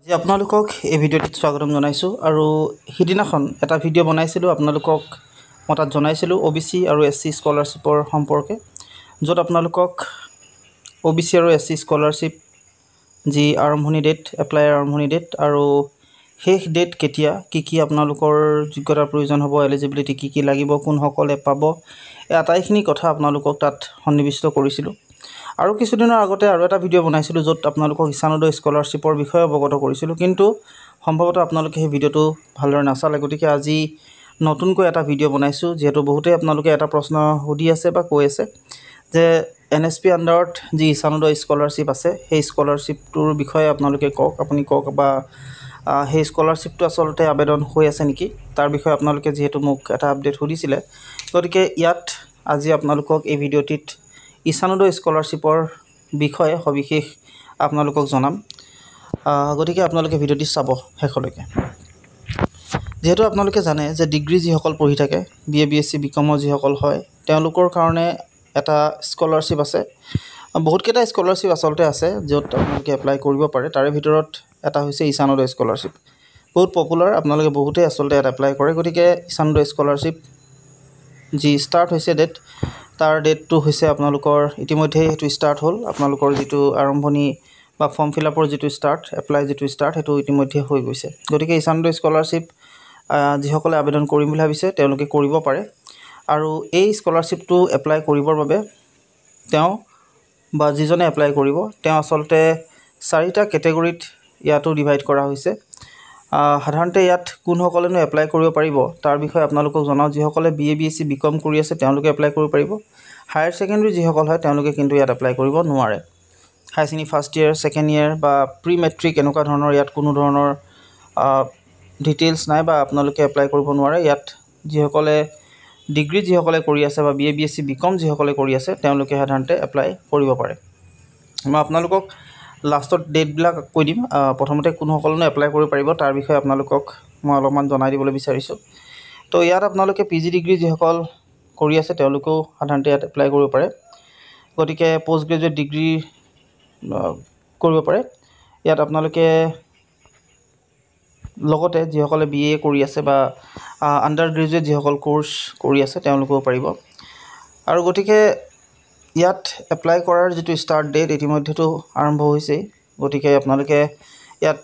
আজি আপোনালোকক এই ভিডিঅ'টিত স্বাগতম জনাইছোঁ আৰু সিদিনাখন এটা ভিডিঅ' বনাইছিলোঁ আপোনালোকক মই তাত জনাইছিলোঁ OBC আৰু SC স্কলাৰশ্বিপৰ সম্পৰ্কে য'ত আপোনালোকক OBC আৰু SC স্কলাৰশ্বিপ যি আৰম্ভণি ডেট এপ্লাই আৰম্ভণি ডেট আৰু শেষ ডেট কেতিয়া কি আপোনালোকৰ যোগ্যতাৰ প্ৰয়োজন হ'ব এলিজিবিলিটি কি লাগিব কোনসকলে পাব এই আটাইখিনি কথা আপোনালোকক তাত সন্নিবিষ্ট কৰিছিলোঁ আৰু কিছুদিনৰ আগতে আৰু এটা ভিডিঅ' বনাইছিলোঁ য'ত আপোনালোকক ঈশানোদয় স্কলাৰশ্বিপৰ বিষয়ে অৱগত কৰিছিলোঁ কিন্তু সম্ভৱতঃ আপোনালোকে সেই ভিডিঅ'টো ভালদৰে নাচালে গতিকে আজি নতুনকৈ এটা ভিডিঅ' বনাইছোঁ যিহেতু বহুতেই আপোনালোকে এটা প্ৰশ্ন সুধি আছে বা কৈ আছে যে NSP আণ্ডাৰত যি ঈশানোদয় স্কলাৰশ্বিপ আছে সেই স্কলাৰশ্বিপটোৰ বিষয়ে আপোনালোকে আপুনি কওক বা সেই স্কলাৰশ্বিপটো আচলতে আবেদন হৈ আছে নেকি তাৰ বিষয়ে আপোনালোকে যিহেতু মোক এটা আপডেট সুধিছিলে গতিকে ইয়াত আজি আপোনালোকক এই ভিডিঅ'টিত ঈশানোদয় স্কলাৰশ্বিপৰ বিষয়ে সবিশেষ আপোনালোকক জনাম গতিকে আপোনালোকে ভিডিঅ'টি চাব শেষলৈকে যেহেতু আপোনালোকে জানে যে ডিগ্ৰী যিসকল পঢ়ি থাকে BA BSc BCom যিসকল হয় তেওঁলোকৰ কাৰণে এটা স্কলাৰশ্বিপ আছে বহুতকেইটা স্কলাৰশ্বিপ আচলতে আছে য'ত আপোনালোকে এপ্লাই কৰিব পাৰে তাৰে ভিতৰত এটা হৈছে ঈশানোদয় স্কলাৰশ্বিপ বহুত পপুলাৰ আপোনালোকে বহুতেই আচলতে ইয়াত এপ্লাই কৰে গতিকে ঈশানোদয় স্কলাৰশ্বিপ যি ষ্টাৰ্ট হৈছে ডেট তাৰ ডেটটো হৈছে আপোনালোকৰ ইতিমধ্যে হেতু ষ্টাৰ্ট হ'ল আপোনালোকৰ যিটো আৰম্ভণি বা ফৰ্ম ফিল আপৰ যিটো এপ্লাই যিটো ষ্টাৰ্ট হেতু ইতিমধ্যে হৈ গৈছে গতিকে ঈশানোদয় স্কলাৰশ্বিপ যিসকলে আবেদন কৰিম বুলি ভাবিছে তেওঁলোকে কৰিব পাৰে আৰু এই স্কলাৰশ্বিপটো এপ্লাই কৰিবৰ বাবে তেওঁ বা যিজনে এপ্লাই কৰিব তেওঁ আচলতে 4টা কেটেগৰীত ইয়াতো ডিভাইড কৰা হৈছে সাধাৰণতে ইয়াত কোনসকলেনো এপ্লাই কৰিব পাৰিব তাৰ বিষয়ে আপোনালোকক জনাও যিসকলে BA BSc BCom কৰি আছে তেওঁলোকে এপ্লাই কৰিব পাৰিব হায়াৰ সেকেন্ডাৰী যিসকল হয় তেওঁলোকে কিন্তু ইয়াত এপ্লাই কৰিব নোৱাৰে হাই শ্ৰেণী ফাৰ্ষ্ট ইয়াৰ ছেকেণ্ড ইয়াৰ বা প্ৰি মেট্ৰিক এনেকুৱা ধৰণৰ ইয়াত কোনো ধৰণৰ ডিটেইলছ নাই বা আপোনালোকে এপ্লাই কৰিব নোৱাৰে ইয়াত যিসকলে ডিগ্ৰী যিসকলে কৰি আছে বা BA BSc BCom যিসকলে কৰি আছে তেওঁলোকে সাধাৰণতে এপ্লাই কৰিব পাৰে মই আপোনালোকক লাষ্টত ডেটবিলাক কৈ দিম প্ৰথমতে কোনসকলেনো এপ্লাই কৰিব পাৰিব তাৰ বিষয়ে আপোনালোকক মই অলপমান জনাই দিবলৈ বিচাৰিছোঁ তো ইয়াত আপোনালোকে PG ডিগ্ৰী যিসকল কৰি আছে তেওঁলোকেও সাধাৰণতে ইয়াত এপ্লাই কৰিব পাৰে গতিকে পোষ্ট গ্ৰেজুৱেট ডিগ্ৰী কৰিব পাৰে ইয়াত আপোনালোকে লগতে যিসকলে BA কৰি আছে বা আণ্ডাৰ গ্ৰেজুৱেট যিসকল কোৰ্চ কৰি আছে তেওঁলোকেও পাৰিব আৰু গতিকে ইয়াত এপ্লাই কৰাৰ যিটো ষ্টাৰ্ট ডেট ইতিমধ্যেতো আৰম্ভ হৈছে গতিকে আপোনালোকে ইয়াত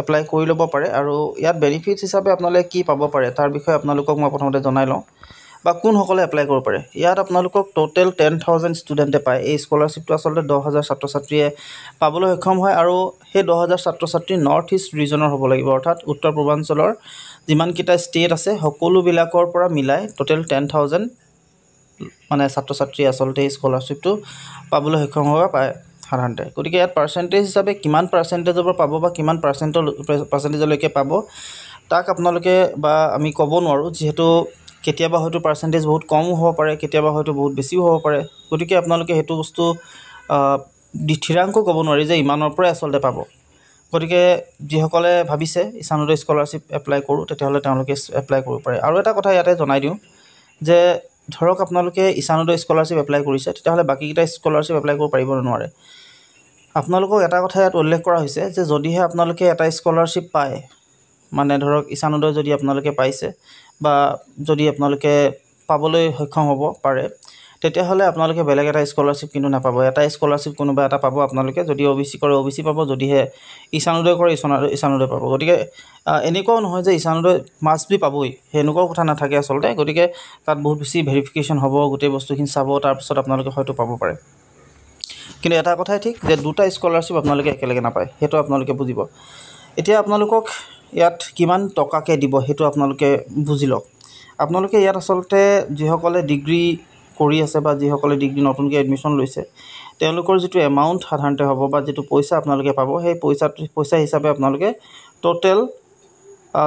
এপ্লাই কৰি ল'ব পাৰে আৰু ইয়াত বেনিফিটছ হিচাপে আপোনালোকে কি পাব পাৰে তাৰ বিষয়ে আপোনালোকক মই প্ৰথমতে জনাই লওঁ বা কোনসকলে এপ্লাই কৰিব পাৰে ইয়াত আপোনালোকক টোটেল 10,000 ষ্টুডেণ্টে পায় এই স্কলাৰশ্বিপটো আচলতে 10,000 ছাত্ৰ ছাত্ৰীয়ে পাবলৈ সক্ষম হয় আৰু সেই 10,000 ছাত্ৰ ছাত্ৰী নৰ্থ ইষ্ট ৰিজনৰ হ'ব লাগিব অৰ্থাৎ উত্তৰ পূৰ্বাঞ্চলৰ যিমানকেইটা ষ্টেট আছে সকলোবিলাকৰ পৰা মিলাই টোটেল 10,000 মানে ছাত্ৰ ছাত্ৰী আচলতে এই স্কলাৰশ্বিপটো পাবলৈ সক্ষম হ'ব পায় সাধাৰণতে গতিকে ইয়াত পাৰ্চেণ্টেজ হিচাপে কিমান পাৰ্চেণ্টেজৰ পৰা পাব বা কিমান পাৰ্চেণ্টেজলৈকে পাব তাক আপোনালোকে বা আমি ক'ব নোৱাৰোঁ যিহেতু কেতিয়াবা হয়তো পাৰ্চেণ্টেজ বহুত কমো হ'ব পাৰে কেতিয়াবা হয়তো বহুত বেছিও হ'ব পাৰে গতিকে আপোনালোকে সেইটো বস্তু থিৰাংক ক'ব নোৱাৰি যে ইমানৰ পৰাই আচলতে পাব গতিকে যিসকলে ভাবিছে ঈশানোদয় স্কলাৰশ্বিপ এপ্লাই কৰোঁ তেতিয়াহ'লে তেওঁলোকে এপ্লাই কৰিব পাৰে আৰু এটা কথা ইয়াতে জনাই দিওঁ যে ধৰক আপোনালোকে ঈশানোদয় স্কলাৰশ্বিপ এপ্লাই কৰিছে তেতিয়াহ'লে বাকীকেইটা স্কলাৰশ্বিপ এপ্লাই কৰিব পাৰিব নোৱাৰে আপোনালোকক এটা কথা ইয়াত উল্লেখ কৰা হৈছে যে যদিহে আপোনালোকে এটা স্কলাৰশ্বিপ পায় মানে ধৰক ঈশানোদয় যদি আপোনালোকে পাইছে বা যদি আপোনালোকে পাবলৈ সক্ষম হ'ব পাৰে তেতিয়াহ'লে আপোনালোকে বেলেগ এটা স্কলাৰশ্বিপ কিন্তু নাপাব এটা স্কলাৰশ্বিপ কোনোবা এটা পাব আপোনালোকে যদি OBC কৰে OBC পাব যদিহে ঈশানোদয় কৰে ঈশানোদয় পাব গতিকে এনেকুৱাও নহয় যে ঈশানোদয় মাষ্ট বি পাবই সেনেকুৱাও কথা নাথাকে আচলতে গতিকে তাত বহুত বেছি ভেৰিফিকেশ্যন হ'ব গোটেই বস্তুখিনি চাব তাৰপিছত আপোনালোকে হয়তো পাব পাৰে কিন্তু এটা কথাই ঠিক যে দুটা স্কলাৰশ্বিপ আপোনালোকে একেলগে নাপায় সেইটো আপোনালোকে বুজিব এতিয়া আপোনালোকক ইয়াত কিমান টকাকৈ দিব সেইটো আপোনালোকে বুজি লওক আপোনালোকে ইয়াত আচলতে যিসকলে ডিগ্ৰী কৰি আছে বা যিসকলে ডিগ্ৰী নতুনকৈ এডমিশ্যন লৈছে তেওঁলোকৰ যিটো এমাউণ্ট সাধাৰণতে হ'ব বা যিটো পইচা আপোনালোকে পাব সেই পইচা হিচাপে আপোনালোকে টোটেল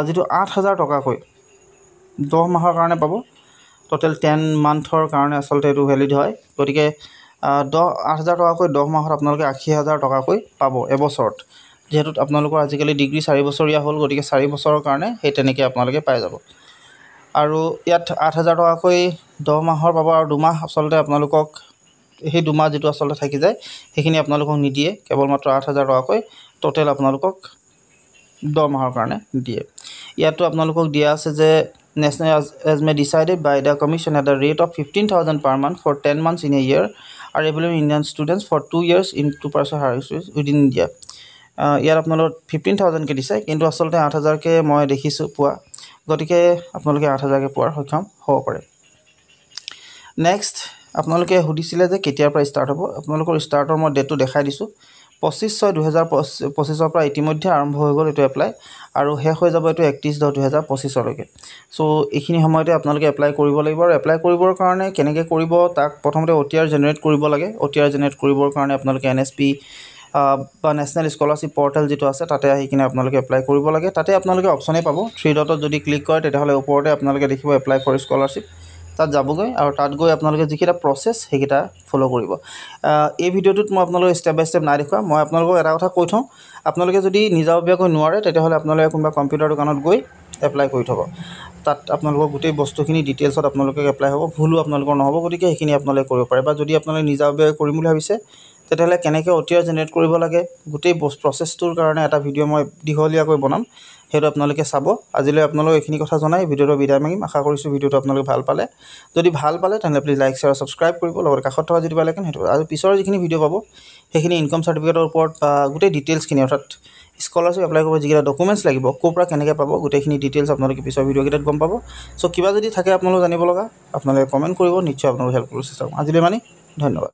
যিটো 8,000 টকাকৈ 10 মাহৰ কাৰণে পাব টোটেল 10 মান্থৰ কাৰণে আচলতে এইটো ভেলিড হয় গতিকে 8,000 টকাকৈ 10 মাহত আপোনালোকে 80,000 টকাকৈ পাব এবছৰত যেহেতু আপোনালোকৰ আজিকালি ডিগ্ৰী 4 বছৰীয়া হ'ল গতিকে 4 বছৰৰ কাৰণে সেই তেনেকৈ আপোনালোকে পাই যাব আৰু ইয়াত 8,000 টকাকৈ 10 মাহৰ পাব আৰু 2 মাহ আচলতে আপোনালোকক সেই 2 মাহ যেটো আচলতে থাকি যায় সেইখিনি আপোনালোকক নিদিয়ে কেৱল মাত্ৰ 8,000 টকাকৈ টোটেল আপোনালোকক 10 মাহৰ কাৰণে দিয়ে ইয়াতো আপোনালোকক দিয়া আছে যে national as may decided by the commission at the rate of 15,000 per month for 10 months in a year are available in Indian students for 2 years in 2% higher schools within India ইয়াৰ আপোনালোক 15,000 কে দিছে কিন্তু আসলতে 8,000 কে মই দেখিছো পোৱা গতিকে আপোনালোকে 8,000 কে পোৱাৰ সক্ষম হ'ব পাৰে নেক্সট আপোনালোকে হুদিছিলে যে কেতিয়াৰ পৰা ষ্টাৰ্ট হ'ব আপোনালোকৰ ষ্টাৰ্টৰ মই ডেটটো দেখাই দিছো 25/6/2025 পৰা ইতিমধ্যে আৰম্ভ হৈ গ'ল এটো এপ্লাই আৰু শেষ হৈ যাব এটো 31/10/2025 লৈকে সো এইখিনি সময়তে আপোনালোকে এপ্লাই কৰিব লাগিব আৰু এপ্লাই কৰিবৰ কাৰণে কেনেকৈ কৰিব তাক প্ৰথমতে OTR জেনাৰেট কৰিব লাগে OTR জেনাৰেট কৰিবৰ কাৰণে আপোনালোকে NSP বা নেশনাল স্কলাৰশিপ পৰ্টেল যেটো আছে তাতে আহি কিনে আপোনালোকে এপ্লাই কৰিব লাগে তাতে আপোনালোকে অপচনে পাব 3 ডটত যদি ক্লিক কৰে তেতিয়াহলে ওপৰতে আপোনালোকে দেখিব এপ্লাই ফৰ স্কলাৰশিপ তাত যাবগৈ আৰু তাত গৈ আপোনালোকে যিকিটা প্ৰসেস হেকিটা ফলো কৰিব এই ভিডিওটোত মই আপোনালোকক স্টেপ বাই স্টেপ নাই দেখুৱা মই আপোনালোকক এটা কথা কৈ থওঁ আপোনালোকে যদি নিজাববীয়াকৈ নোৱাৰে তেতিয়াহলে আপোনালোকে কোনবা কম্পিউটাৰ দোকানত গৈ এপ্লাই কৰি থব তাত আপোনালোকৰ গোটেই বস্তুখিনি ডিটেইলছত আপোনালোকে এপ্লাই হ'ব ভুলও আপোনালোকৰ নহব গতিকে হেখিনি আপোনালোকে কৰিব পাৰে বা যদি আপোনালোকে নিজাববীয়াকৈ কৰিম বুলি ভাবিছে তেতিয়াহলে কেনেকৈ OTR জেনাৰেট কৰিব লাগে গোটেই প্ৰসেসটোৰ কাৰণে এটা ভিডিও মই দিঘলীয়াকৈ বনাম হেতু আপোনালোকে চাব আজিলৈ আপোনালোক এইখিনি কথা জনাই ভিডিওটো বিদায় মাগিম আশা কৰিছো ভিডিওটো আপোনালোকে ভাল পালে যদি ভাল পালে তেনে প্লিজ লাইক শেয়াৰ সাবস্ক্ৰাইব কৰিব লগতে কাষত থকা যদি বেল আইকন হেতু আৰু পিছৰ যিখিনি ভিডিও পাব হেখিনি ইনকাম সাৰ্টিফিকেটৰ ওপৰত গোটেই ডিটেইলছ খিনি অৰ্থাৎ স্কলাৰশিপ এপ্লাই কৰিব যিকিটা ডকুমেন্টছ লাগিব কোপৰা কেনেকৈ পাব গোটেইখিনি ডিটেইলছ আপোনালোকে পিছৰ ভিডিও কিটাত গম পাব সো কিবা যদি থাকে আপোনালোক জানিব লগা আপোনালোকে কমেন্ট কৰিব নিশ্চয় আপোনালোক হেল্প কৰিব চেষ্টা কৰিম আজিলৈ মানে ধন্যবাদ